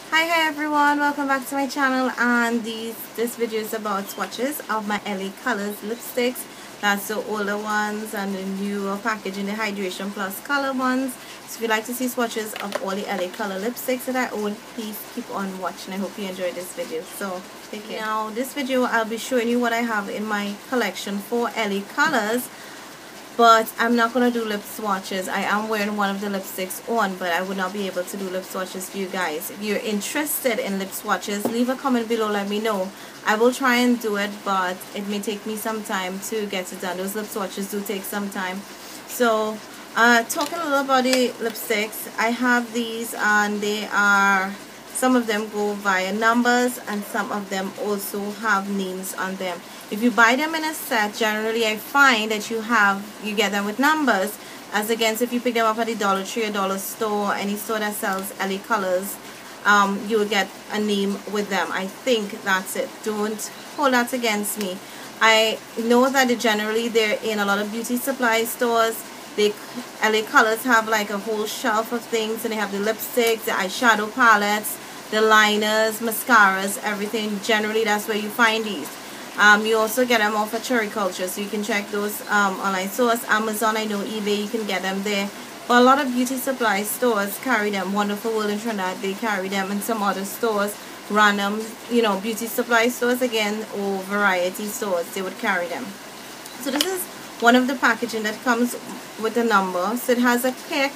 Hi everyone, welcome back to my channel, and this video is about swatches of my LA Colors lipsticks. That's the older ones and the newer packaging, the Hydration Plus color ones. So if you'd like to see swatches of all the LA Color lipsticks that I own, please keep on watching. I hope you enjoyed this video. So take care. Now this video I'll be showing you what I have in my collection for LA Colors. But I'm not going to do lip swatches. I am wearing one of the lipsticks on, but I would not be able to do lip swatches for you guys. If you're interested in lip swatches, leave a comment below, let me know. I will try and do it, but it may take me some time to get it done. Those lip swatches do take some time. So, talking a little about the lipsticks, I have these, and they are, some of them go via numbers and some of them also have names on them. If you buy them in a set, generally I find that you get them with numbers, as against if you pick them up at the Dollar Tree or dollar store, any store that sells LA Colors, you will get a name with them. I think that's it. Don't hold that against me. I know that generally they're in a lot of beauty supply stores. LA Colors have like a whole shelf of things, and they have the lipsticks, the eyeshadow palettes, the liners, mascaras, everything. Generally that's where you find these. You also get them off of Cherry Culture, so you can check those online stores. Amazon, I know, eBay, you can get them there. But a lot of beauty supply stores carry them. Wonderful World in Trinidad, they carry them, and some other stores, random, beauty supply stores again, or variety stores, they would carry them. So this is one of the packaging that comes with a number. So it has a clear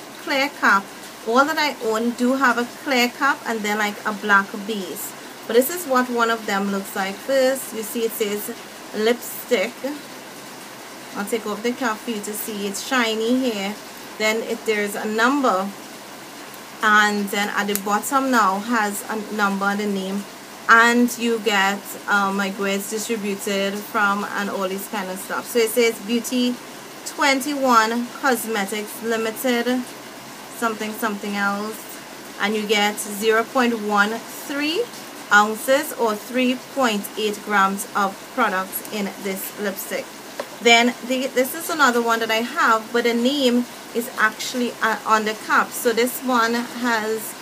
cap. All that I own do have a clear cap and then like a black base. But this is what one of them looks like. First, you see it says lipstick. I'll take off the cap for you to see. It's shiny here. Then there's a number. And then at the bottom now has a number and a name. And you get like where it's distributed from and all this kind of stuff. So it says Beauty 21 Cosmetics Limited. Something else. And you get 0.13 ounces or 3.8 grams of products in this lipstick. Then this is another one that I have, but the name is actually on the cap. So this one has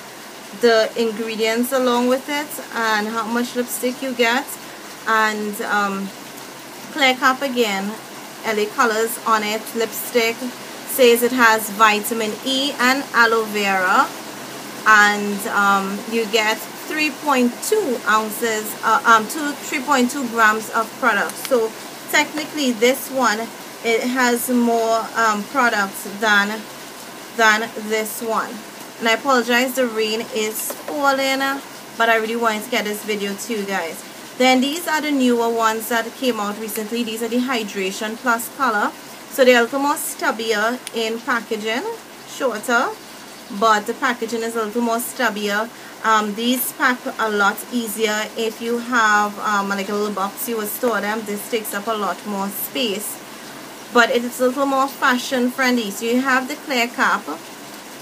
the ingredients along with it and how much lipstick you get, and clear cap again, LA Colors on it. Lipstick says it has vitamin E and aloe vera, and you get 3.2 ounces, 3.2 grams of product. So technically this one, it has more products than this one. And I apologize, the rain is falling, but I really wanted to get this video to you guys. Then these are the newer ones that came out recently. These are the Hydration Plus color. So they're a little more stubbier in packaging, shorter, but the packaging is a little more stubbier. These pack a lot easier. If you have like a little box you would store them, this takes up a lot more space, but it's a little more fashion friendly. So you have the clear cap,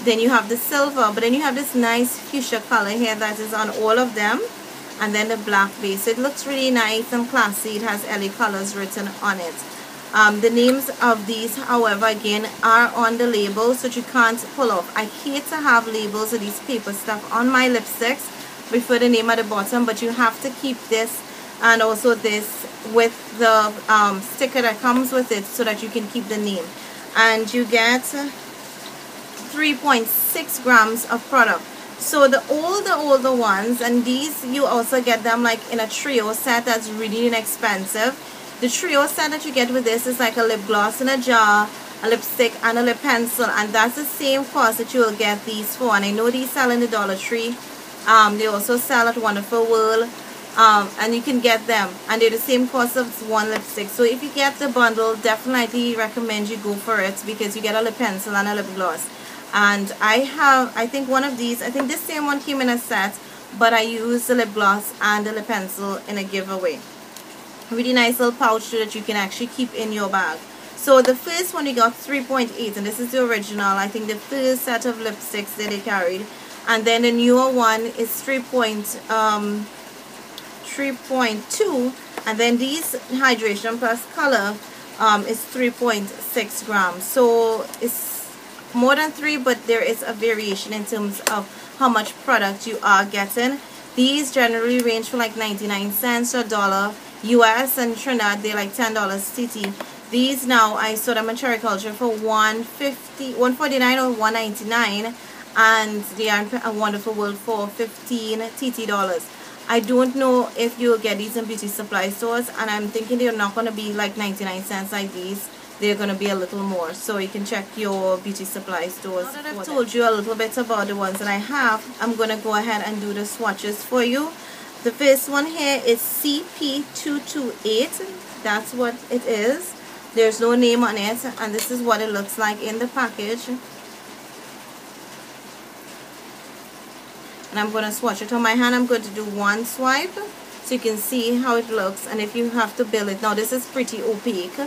then you have the silver, but then you have this nice fuchsia color here that is on all of them, and then the black base. So it looks really nice and classy. It has LA Colors written on it. The names of these, however, again are on the label, so you can't pull off. I hate to have labels of these paper stuff on my lipsticks before the name at the bottom, but you have to keep this and also this with the sticker that comes with it so that you can keep the name. And you get 3.6 grams of product. So the older ones, and these you also get them like in a trio set that's really inexpensive. The trio set that you get with this is like a lip gloss in a jar, a lipstick, and a lip pencil, and that's the same cost that you will get these for. And I know these sell in the Dollar Tree. They also sell at Wonderful World, and you can get them, and they're the same cost as one lipstick. So if you get the bundle, definitely recommend you go for it, because you get a lip pencil and a lip gloss. And I think one of these, I think this same one came in a set, but I used the lip gloss and the lip pencil in a giveaway. Really nice little pouch that you can actually keep in your bag. So the first one we got 3.8, and this is the original. I think the first set of lipsticks that they carried. And then the newer one is 3.2, and then these Hydration Plus color is 3.6 grams. So it's more than 3, but there is a variation in terms of how much product you are getting. These generally range from like 99 cents to $1 US, and Trinidad they're like $10 TT. These now I saw them in Cherry Culture for $1.49 or $1.99, and they are in A Wonderful World for $15 TT. I don't know if you'll get these in beauty supply stores, and I'm thinking they're not going to be like 99 cents like these. They're going to be a little more, so you can check your beauty supply stores. Now that I've told you a little bit about the ones that I have, I'm going to go ahead and do the swatches for you. The first one here is CP228. That's what it is. There's no name on it, and this is what it looks like in the package. And I'm going to swatch it on my hand. I'm going to do one swipe so you can see how it looks, and if you have to build it. Now this is pretty opaque,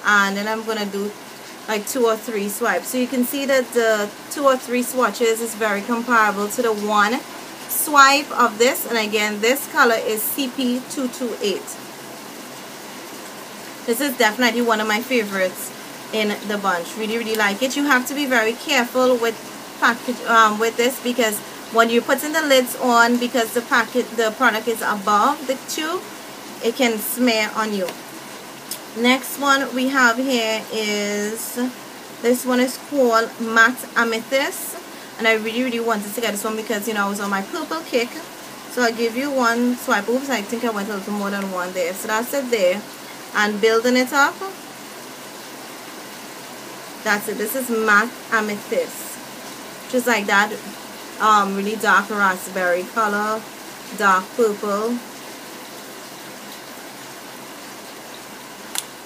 and then I'm going to do like 2 or 3 swipes. So you can see that the 2 or 3 swatches is very comparable to the one swipe of this. And again, this color is CP228. This is definitely one of my favorites in the bunch. Really like it. You have to be very careful with with this, because when you're putting the lids on, because the product is above the tube, it can smear on you. Next one we have here is, this one is called Matte Amethyst, and I really wanted to get this one because, you know, I was on my purple kick. So I'll give you one swipe. Oops, I think I went a little more than one there. So that's it there, and building it up. That's it. This is Matte Amethyst, just like that. Really dark raspberry color, dark purple.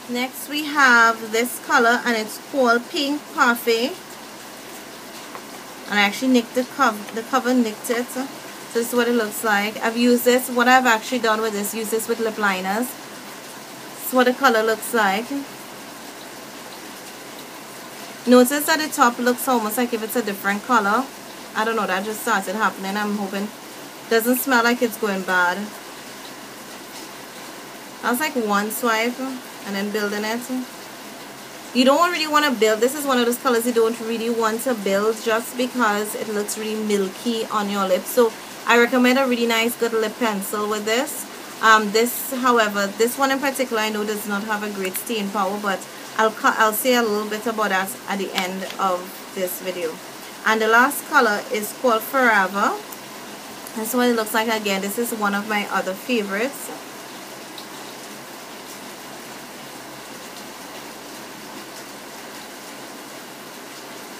Next we have this color, and it's called Pink Parfait. And I actually nicked the cover nicked it. So this is what it looks like. I've used this. What I've actually done with this, use this with lip liners. This is what the color looks like. Notice that the top looks almost like if it's a different color. I don't know, that just started happening. I'm hoping it doesn't smell like it's going bad. That's like one swipe, and then building it. You don't really want to build. This is one of those colors you don't really want to build, just because it looks really milky on your lips. So I recommend a really nice good lip pencil with this. However, this one in particular, I know does not have a great stain power, but I'll say a little bit about that at the end of this video. And the last color is called Forever. That's what it looks like. Again, this is one of my other favorites.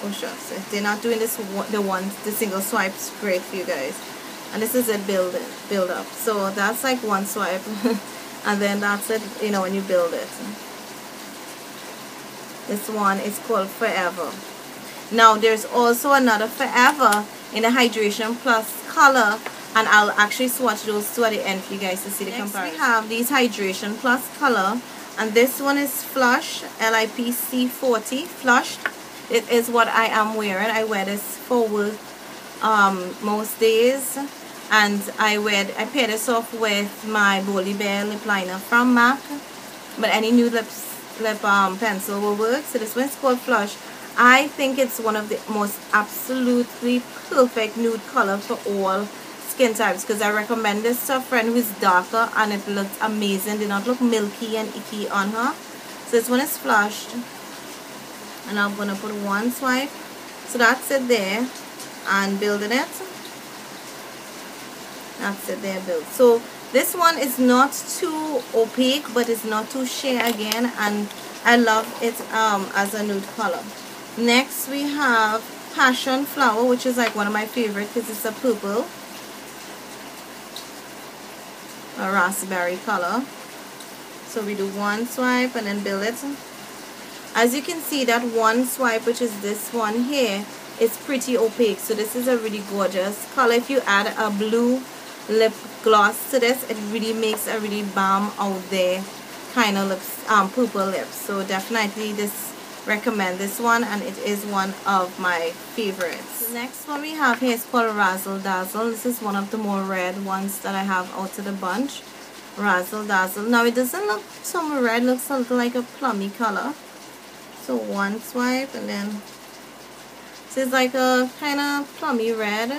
Oh shucks, if they're not doing this, the single swipes, great for you guys. And this is it, build up. So that's like one swipe, and then that's it, you know, when you build it. This one is called Forever. Now there's also another Forever in the Hydration Plus color, and I'll actually swatch those two at the end for you guys to see the comparison. Next we have these Hydration Plus color, and this one is Flush, LIPC40 Flushed. It is what I am wearing. I wear this for work most days, and I pair this off with my Boldy Bear lip liner from MAC, but any nude lip pencil will work. So this one is called Flush. I think it's one of the most absolutely perfect nude color for all skin types, because I recommend this to a friend who's darker, and it looks amazing. Did not look milky and icky on her. So this one is Flushed, and I'm going to put one swipe. So that's it there, and building it. That's it there, build. So this one is not too opaque, but it's not too sheer again, and I love it as a nude color. Next we have Passion Flower, which is like one of my favorite because it's a purple, a raspberry color. So we do one swipe and then build it. As you can see, that one swipe, which is this one here, is pretty opaque. So this is a really gorgeous color. If you add a blue lip gloss to this, it really makes a really balm out there kind of lips, purple lips. So definitely recommend this one, and it is one of my favorites. The next one we have here is called Razzle Dazzle. This is one of the more red ones that I have out of the bunch. Razzle Dazzle. Now it doesn't look so red, looks a little like a plummy color. So one swipe and then So it's like a kind of plummy red.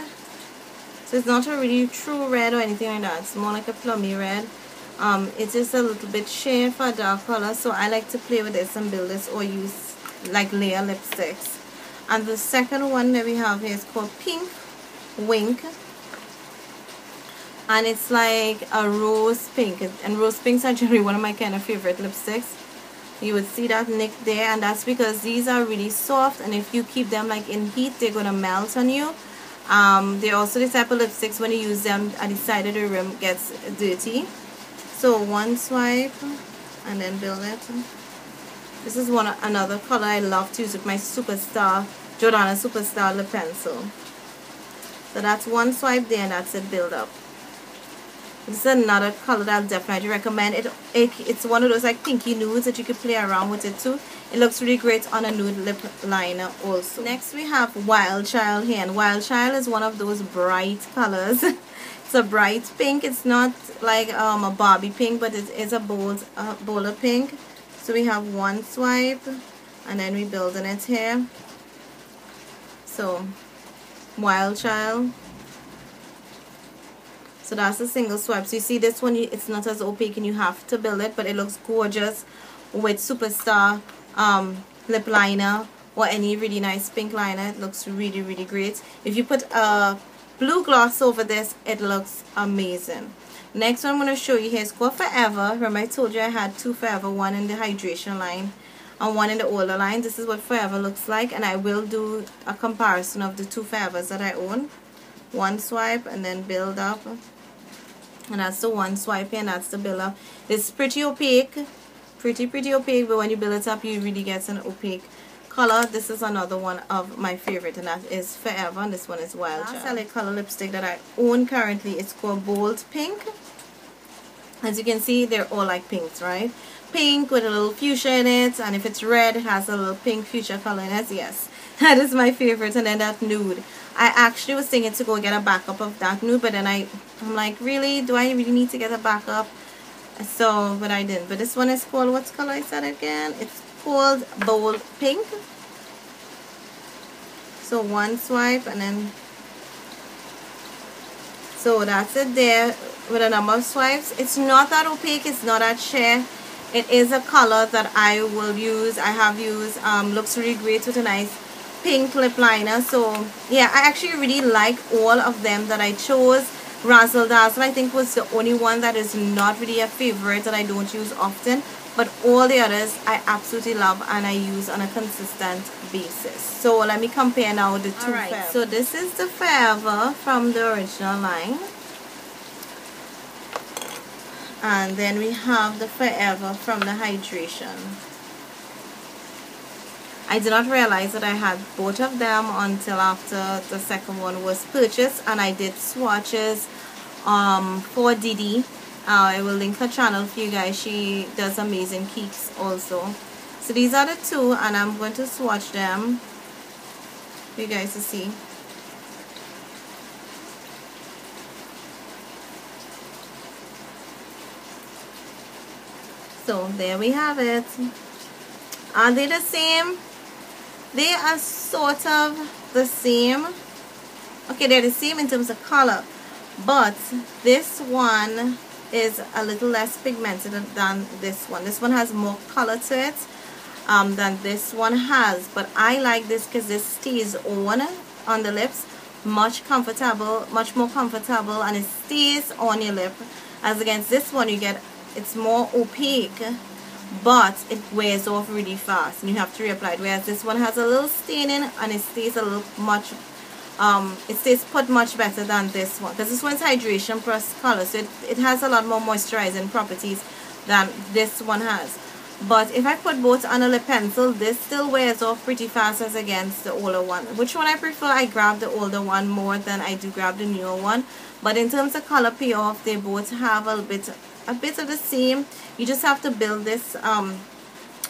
So it's not a really true red or anything like that. It's more like a plummy red. It's just a little bit shade for a dark color. So I like to play with this and build this or use like layer lipsticks. And the second one that we have here is called Pink Wink. And it's like a rose pink. And rose pinks are generally one of my kind of favorite lipsticks. You would see that nick there, and that's because these are really soft, and if you keep them like in heat, they're gonna melt on you. They're also the type of lipsticks when you use them at the side of the rim gets dirty. So one swipe and then build it. This is another color I love to use with my Superstar Jordana Superstar lip pencil. So that's one swipe there, and that's it, build up. This is another color that I'll definitely recommend. It's one of those like pinky nudes that you could play around with it too. It looks really great on a nude lip liner also. Next we have Wild Child here, and Wild Child is one of those bright colors. It's a bright pink. It's not like a Barbie pink, but it is a bolder pink. So we have one swipe, and then we building it here. So Wild Child. So that's a single swipe. So you see this one, it's not as opaque and you have to build it, but it looks gorgeous with Superstar lip liner or any really nice pink liner. It looks really, really great. If you put a blue gloss over this, it looks amazing. Next one I'm going to show you here is called Forever. Remember I told you I had two Forever, one in the hydration line and one in the older line. This is what Forever looks like, and I will do a comparison of the two Forevers that I own. One swipe and then build up. And that's the one swipe here, and that's the build up. It's pretty opaque, pretty opaque, but when you build it up you really get an opaque color. This is another one of my favorite, and that is Forever, and this one is Wild Child. Last LA color lipstick that I own currently is called Bold Pink. As you can see, they're all like pinks, right? Pink with a little fuchsia in it, and if it's red it has a little pink fuchsia color in it. Yes, that is my favorite. And then that nude, I actually was thinking to go get a backup of that nude, but then I'm like, really, do I really need to get a backup? So, but I didn't. But this one is called, what's color I said again? It's called Bold Pink. So one swipe, and then, so that's it there with a number of swipes. It's not that opaque, it's not that sheer. It is a color that I will use. I have used, looks really great with a nice pink lip liner. So yeah, I actually really like all of them that I chose. Razzle Dazzle I think was the only one that is not really a favorite that I don't use often, but all the others I absolutely love and I use on a consistent basis. So let me compare now the two. Alright, so this is the Forever from the original line, and then we have the Forever from the hydration. I did not realize that I had both of them until after the second one was purchased, and I did swatches for Didi. I will link her channel for you guys. She does amazing Keeks also. So these are the two, and I'm going to swatch them for you guys to see. So there we have it. Are they the same? They are sort of the same. Okay, they're the same in terms of color, but this one is a little less pigmented than this one. This one has more color to it than this one has, but I like this because this stays on the lips, much more comfortable, and it stays on your lip, as against this one it's more opaque, but it wears off really fast and you have to reapply it, whereas this one has a little staining and it stays a little much it stays put much better than this one, because this one's hydration plus color, so it has a lot more moisturizing properties than this one has. But if I put both on a lip pencil, this still wears off pretty fast as against the older one. Which one I prefer? I grab the older one more than I do grab the newer one, but in terms of color payoff, they both have a bit of the same. You just have to build this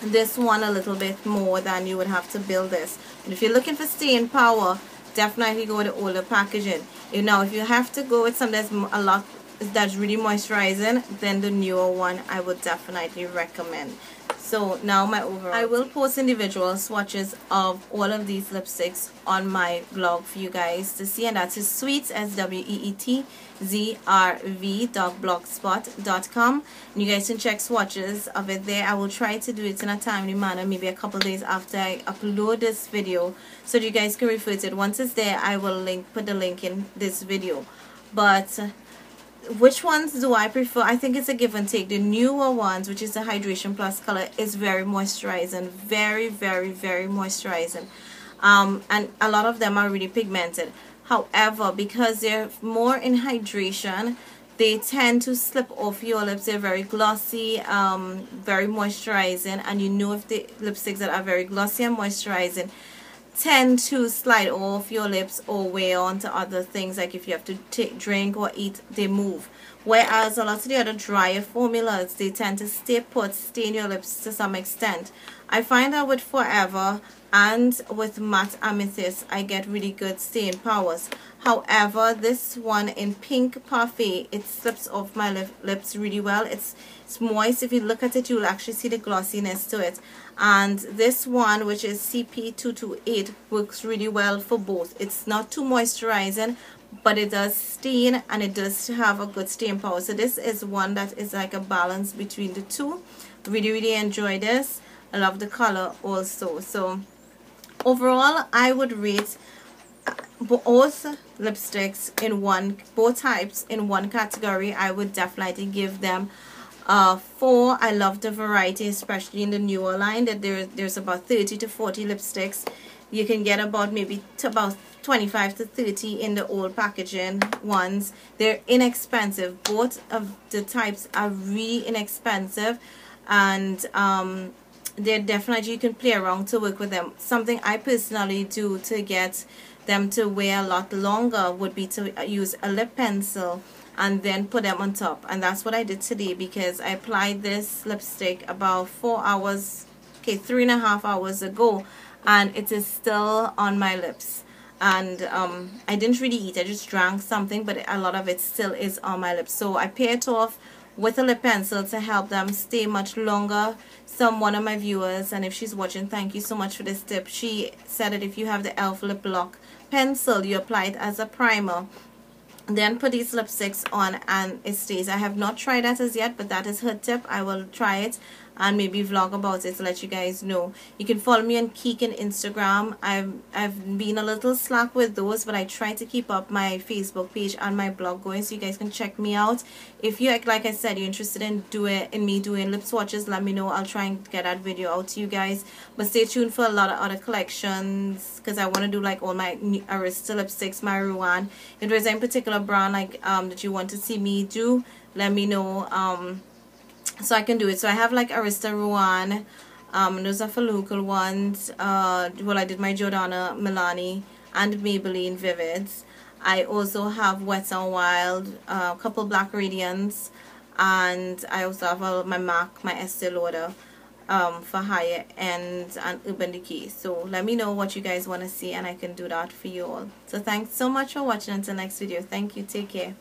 this one a little bit more than you would have to build this. And if you're looking for staying power, definitely go with the older packaging. Now if you have to go with something that's really moisturizing, then the newer one I would definitely recommend. So now my overall. I will post individual swatches of all of these lipsticks on my blog for you guys to see, and that is sweetzrv.blogspot.com, and you guys can check swatches of it there. I will try to do it in a timely manner, maybe a couple days after I upload this video, so that you guys can refer to it. Once it's there, I will put the link in this video. But which ones do I prefer? I think it's a give and take. The newer ones, which is the Hydration Plus color, is very moisturizing, very moisturizing, and a lot of them are really pigmented. However, because they're more in hydration, they tend to slip off your lips. They're very glossy, very moisturizing, and you know if the lipsticks that are very glossy and moisturizing tend to slide off your lips or wear onto other things, like if you have to drink or eat, they move. Whereas a lot of the other drier formulas, they tend to stay put, stay in your lips to some extent. I find that with Forever and with Matte Amethyst, I get really good staying powers. However, this one in Pink Parfait, it slips off my lips really well. It's moist. If you look at it, you'll actually see the glossiness to it. And this one, which is CP228, works really well for both. It's not too moisturizing, but it does stain, and it does have a good stain power. So this is one that is like a balance between the two. Really enjoy this. I love the color also. So overall, I would rate both lipsticks in both types in one category. I would definitely give them 4. I love the variety, especially in the newer line, that there's about 30 to 40 lipsticks. You can get about maybe to about 25 to 30 in the old packaging ones. They're inexpensive. Both of the types are really inexpensive, and they're definitely, you can play around to work with them. Something I personally do to get them to wear a lot longer would be to use a lip pencil and then put them on top, and that's what I did today, because I applied this lipstick about 4 hours, okay, 3.5 hours ago, and it is still on my lips. And I didn't really eat, I just drank something, but a lot of it still is on my lips. So I pare it off with a lip pencil to help them stay much longer. One of my viewers, and if she's watching, thank you so much for this tip, she said that if you have the e.l.f. lip lock pencil, you apply it as a primer, then put these lipsticks on, and it stays. I have not tried that as yet, but that is her tip. I will try it and maybe vlog about it to let you guys know. You can follow me on Keek and Instagram. I've been a little slack with those, but I try to keep up my Facebook page and my blog going, so you guys can check me out. If you, like I said, you're interested in me doing lip swatches, let me know. I'll try and get that video out to you guys. But stay tuned for a lot of other collections, because I want to do like all my Arista lipsticks, my Rouen. If there's any particular brand like that you want to see me do, let me know, so I can do it. So I have like Arista Rouen, those are for local ones. Well, I did my Jordana Milani and Maybelline Vivids. I also have Wet n Wild, a couple Black Radiance, and I also have my MAC, my Estee Lauder for higher end, and Urban Decay. So let me know what you guys want to see, and I can do that for you all. So thanks so much for watching. Until next video, thank you, take care.